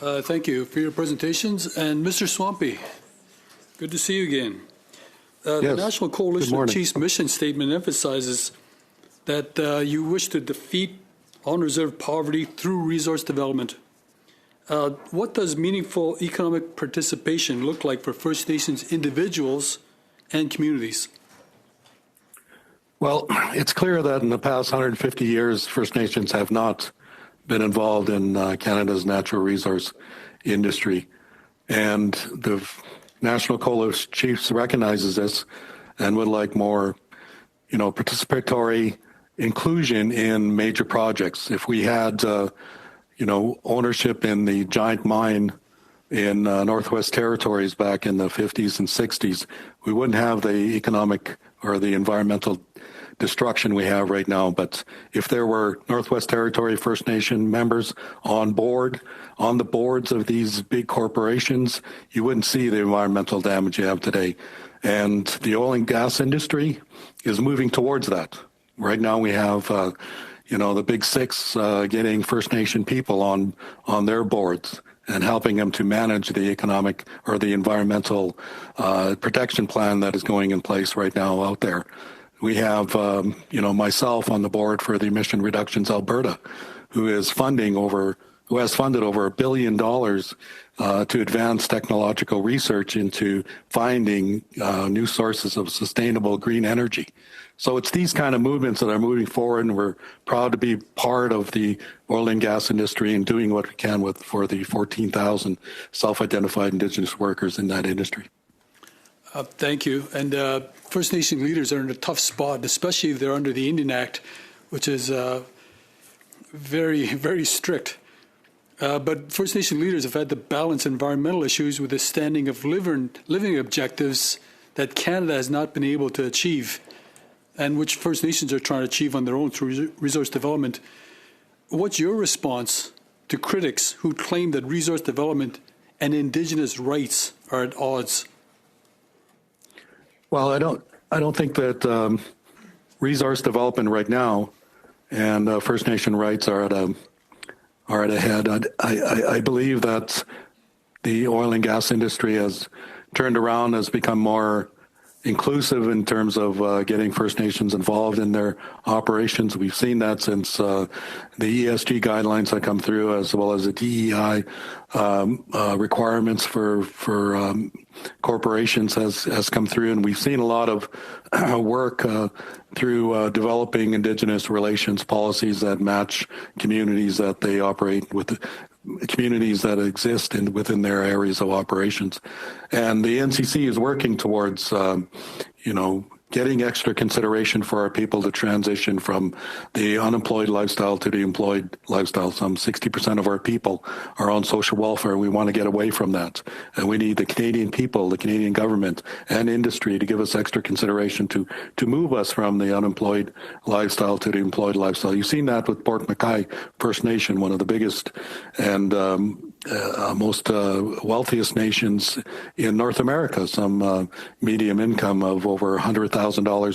Thank you for your presentations. And Mr. Swampy, good to see you again. Yes. The National Coalition of Chiefs mission statement emphasizes that you wish to defeat unreserved poverty through resource development. What does meaningful economic participation look like for First Nations individuals and communities? Well, it's clear that in the past 150 years, First Nations have not been involved in Canada's natural resource industry. And the National Coalition of Chiefs recognizes this and would like more, participatory inclusion in major projects. If we had, ownership in the giant mine in Northwest Territories back in the 50s and 60s, we wouldn't have the economic or the environmental destruction we have right now. But if there were Northwest Territory First Nation members on the boards of these big corporations, you wouldn't see the environmental damage you have today. And the oil and gas industry is moving towards that. Right now we have, the big six getting First Nation people on their boards and helping them to manage the economic or the environmental protection plan that is going in place right now out there. We have, myself on the board for the Emission Reductions Alberta, who has funded over $1 billion to advance technological research into finding new sources of sustainable green energy. So it's these kind of movements that are moving forward, and we're proud to be part of the oil and gas industry and doing what we can for the 14,000 self-identified Indigenous workers in that industry. Thank you. And First Nation leaders are in a tough spot, especially if they're under the Indian Act, which is very, very strict. But First Nation leaders have had to balance environmental issues with the standing of living objectives that Canada has not been able to achieve, and which First Nations are trying to achieve on their own through resource development. What's your response to critics who claim that resource development and Indigenous rights are at odds? Well, I don't think that resource development right now and First Nation rights are at a head. I believe that the oil and gas industry has turned around, has become more inclusive in terms of getting First Nations involved in their operations. We've seen that since the ESG guidelines that come through, as well as the DEI requirements for corporations has come through, and we've seen a lot of work through developing Indigenous relations policies that match communities that they operate with, communities that exist within their areas of operations. And the NCC is working towards, getting extra consideration for our people to transition from the unemployed lifestyle to the employed lifestyle. Some 60% of our people are on social welfare. We want to get away from that. And we need the Canadian people, the Canadian government, and industry to give us extra consideration to move us from the unemployed lifestyle to the employed lifestyle. You've seen that with Port MacKay First Nation, one of the biggest and most wealthiest nations in North America, some medium income of over $100,000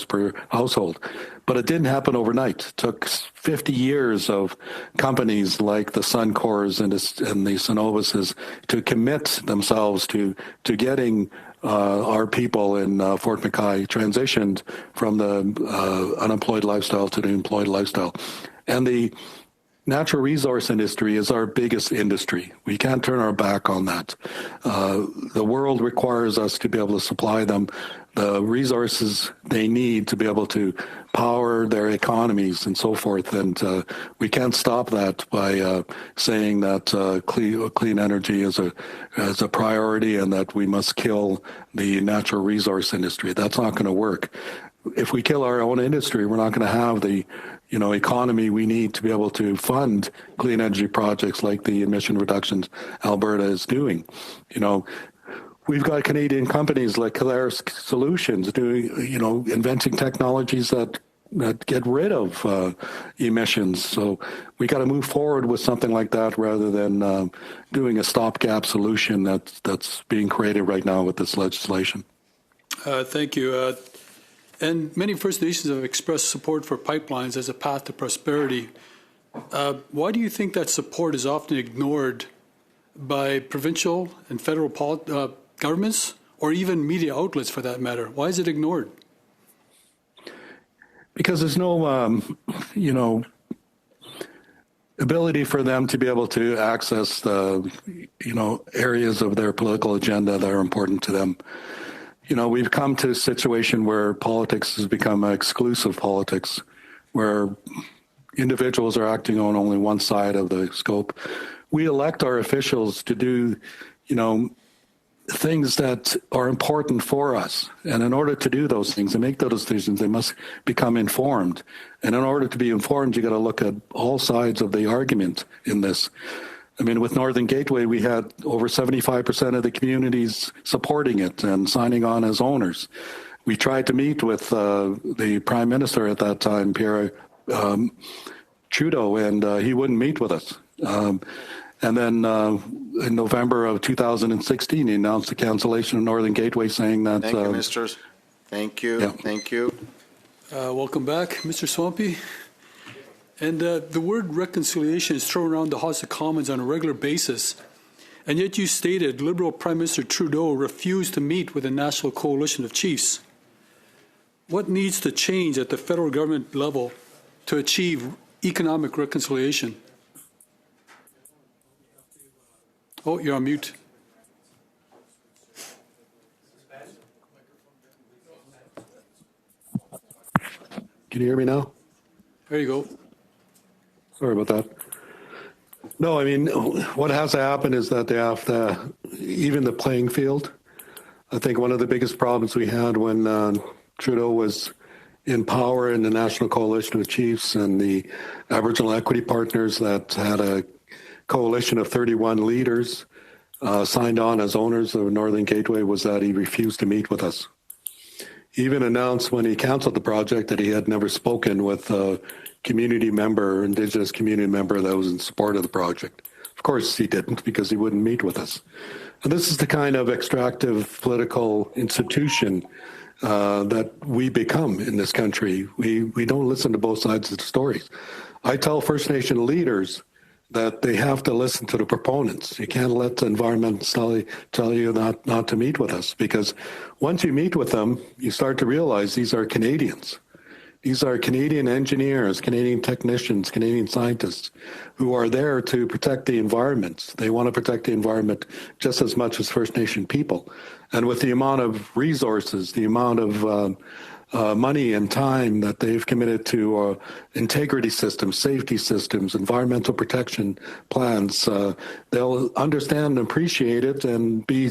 per household. But it didn't happen overnight. It took 50 years of companies like the Suncors and the Cenovus to commit themselves to getting our people in Fort MacKay transitioned from the unemployed lifestyle to the employed lifestyle. And the natural resource industry is our biggest industry. We can't turn our back on that. The world requires us to be able to supply them the resources they need to be able to power their economies and so forth. And we can't stop that by saying that clean energy is a priority and that we must kill the natural resource industry. That's not going to work. If we kill our own industry, we're not going to have the economy we need to be able to fund clean energy projects like the Emission Reductions Alberta is doing. We've got Canadian companies like Calaris Solutions doing, inventing technologies that get rid of emissions. So we got to move forward with something like that rather than doing a stopgap solution that's being created right now with this legislation. Thank you. And many First Nations have expressed support for pipelines as a path to prosperity. Why do you think that support is often ignored by provincial and federal governments, or even media outlets for that matter? Why is it ignored? Because there's no, ability for them to be able to access the, areas of their political agenda that are important to them. We've come to a situation where politics has become exclusive politics, where individuals are acting on only one side of the scope. We elect our officials to do, things that are important for us. And in order to do those things and make those decisions, they must become informed. And in order to be informed, you got to look at all sides of the argument in this. I mean, with Northern Gateway, we had over 75% of the communities supporting it and signing on as owners. We tried to meet with the Prime Minister at that time, Pierre Trudeau, and he wouldn't meet with us. And then in November of 2016, he announced the cancellation of Northern Gateway, saying that... Thank you, Misters. Thank you. Yeah. Thank you. Welcome back, Mr. Swampy. And the word reconciliation is thrown around the House of Commons on a regular basis. And yet you stated Liberal Prime Minister Trudeau refused to meet with the National Coalition of Chiefs. What needs to change at the federal government level to achieve economic reconciliation? Oh, you're on mute. Can you hear me now? There you go. Sorry about that. No, I mean, what has to happen is that they have to even the playing field. I think one of the biggest problems we had when Trudeau was in power in the National Coalition of Chiefs and the Aboriginal Equity Partners that had a coalition of 31 leaders signed on as owners of Northern Gateway was that he refused to meet with us. He even announced when he canceled the project that he had never spoken with a community member, Indigenous community member that was in support of the project. Of course he didn't, because he wouldn't meet with us. And this is the kind of extractive political institution that we become in this country. We don't listen to both sides of the stories. I tell First Nation leaders that they have to listen to the proponents. You can't let the environmentalists tell you not to meet with us, because once you meet with them, you start to realize these are Canadians. These are Canadian engineers, Canadian technicians, Canadian scientists who are there to protect the environment. They want to protect the environment just as much as First Nation people. And with the amount of resources, the amount of money and time that they've committed to integrity systems, safety systems, environmental protection plans, they'll understand and appreciate it and be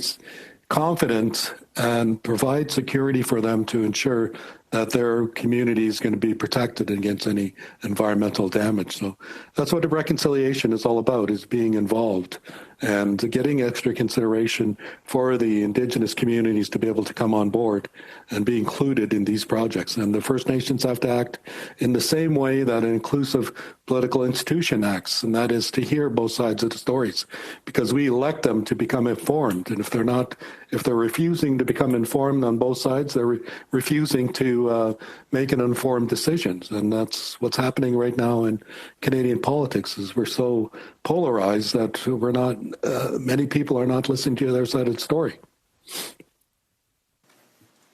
confident and provide security for them to ensure that their community is going to be protected against any environmental damage. So that's what the reconciliation is all about, is being involved and getting extra consideration for the Indigenous communities to be able to come on board and be included in these projects. And the First Nations have to act in the same way that an inclusive political institution acts, and that is to hear both sides of the stories, because we elect them to become informed. And if they're refusing to become informed on both sides, they're refusing to make an informed decisions. And that's what's happening right now in Canadian politics, is we're so polarized that we're not, many people are not listening to their side of the story.